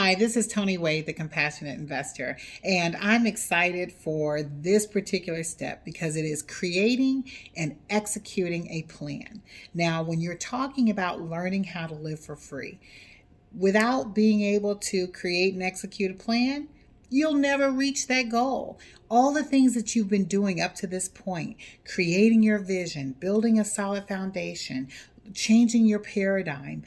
Hi, this is Tony Wade, the Compassionate Investor, and I'm excited for this particular step because it is creating and executing a plan. Now, when you're talking about learning how to live for free, without being able to create and execute a plan, you'll never reach that goal. All the things that you've been doing up to this point, creating your vision, building a solid foundation, changing your paradigm,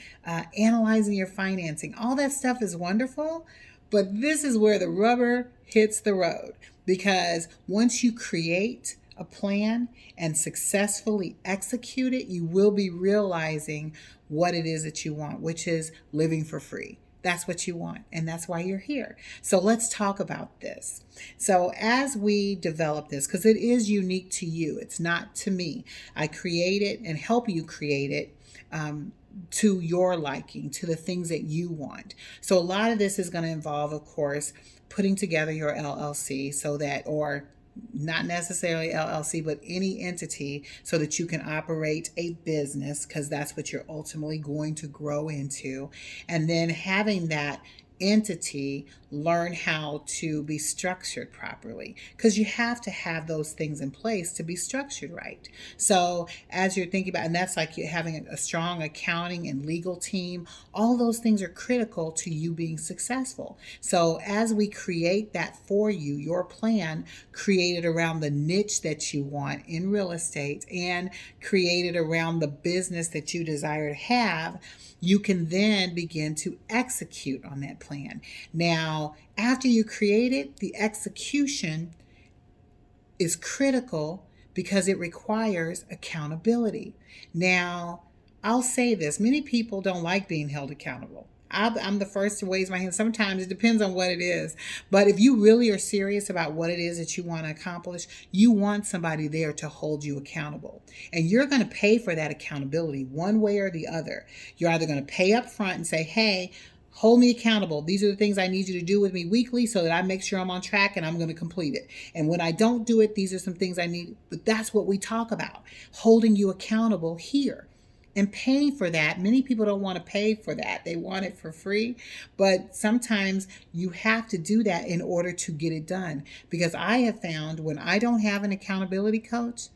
analyzing your financing, all that stuff is wonderful. But this is where the rubber hits the road because once you create a plan and successfully execute it, you will be realizing what it is that you want, which is living for free. That's what you want, and that's why you're here. So let's talk about this. So as we develop this, because it is unique to you, it's not to me. I create it and help you create it to your liking, to the things that you want. So a lot of this is going to involve, of course, putting together your LLC so that, or not necessarily LLC, but any entity so that you can operate a business because that's what you're ultimately going to grow into. And then having that entity learn how to be structured properly because you have to have those things in place to be structured right. So as you're thinking about, and that's like you having a strong accounting and legal team, all those things are critical to you being successful. So as we create that for you, your plan created around the niche that you want in real estate and created around the business that you desire to have, you can then begin to execute on that plan. Now, after you create it, the execution is critical because it requires accountability. Now, I'll say this, many people don't like being held accountable. I'm the first to raise my hand. Sometimes it depends on what it is. But if you really are serious about what it is that you want to accomplish, you want somebody there to hold you accountable. And you're going to pay for that accountability one way or the other. You're either going to pay up front and say, hey, hold me accountable. These are the things I need you to do with me weekly so that I make sure I'm on track and I'm going to complete it. And when I don't do it, these are some things I need. But that's what we talk about, holding you accountable here. And paying for that. Many people don't want to pay for that. They want it for free. But sometimes you have to do that in order to get it done. Because I have found when I don't have an accountability coach,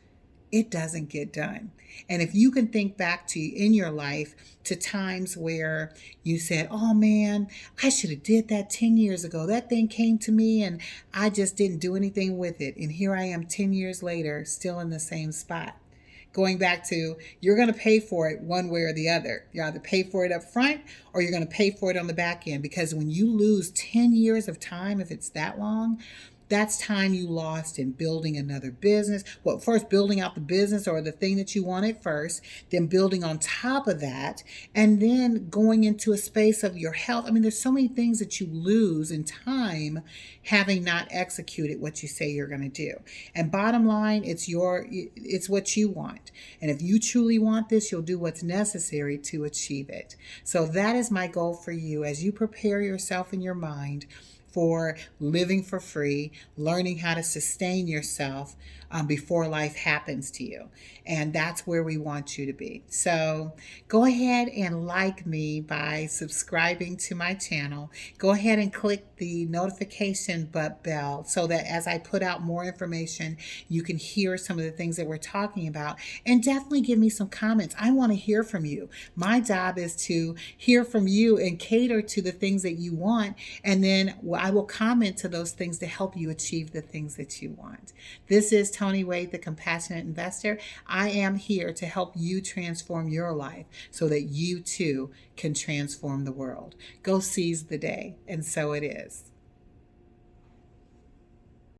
it doesn't get done. And if you can think back to in your life to times where you said, oh man, I should have did that 10 years ago. That thing came to me and I just didn't do anything with it. And here I am 10 years later, still in the same spot. Going back to, you're going to pay for it one way or the other. You either pay for it up front or you're going to pay for it on the back end. Because when you lose 10 years of time, if it's that long, that's time you lost in building another business. Well, first building out the business or the thing that you wanted first, then building on top of that, and then going into a space of your health. I mean, there's so many things that you lose in time having not executed what you say you're going to do. And bottom line, it's what you want. And if you truly want this, you'll do what's necessary to achieve it. So that is my goal for you as you prepare yourself in your mind for living for free, learning how to sustain yourself before life happens to you. And that's where we want you to be. So go ahead and like me by subscribing to my channel. Go ahead and click the notification bell so that as I put out more information, you can hear some of the things that we're talking about. And definitely give me some comments. I want to hear from you. My job is to hear from you and cater to the things that you want. And then I will comment to those things to help you achieve the things that you want. This is Tony Wade, the Compassionate Investor. I am here to help you transform your life so that you too can transform the world. Go seize the day, and so it is.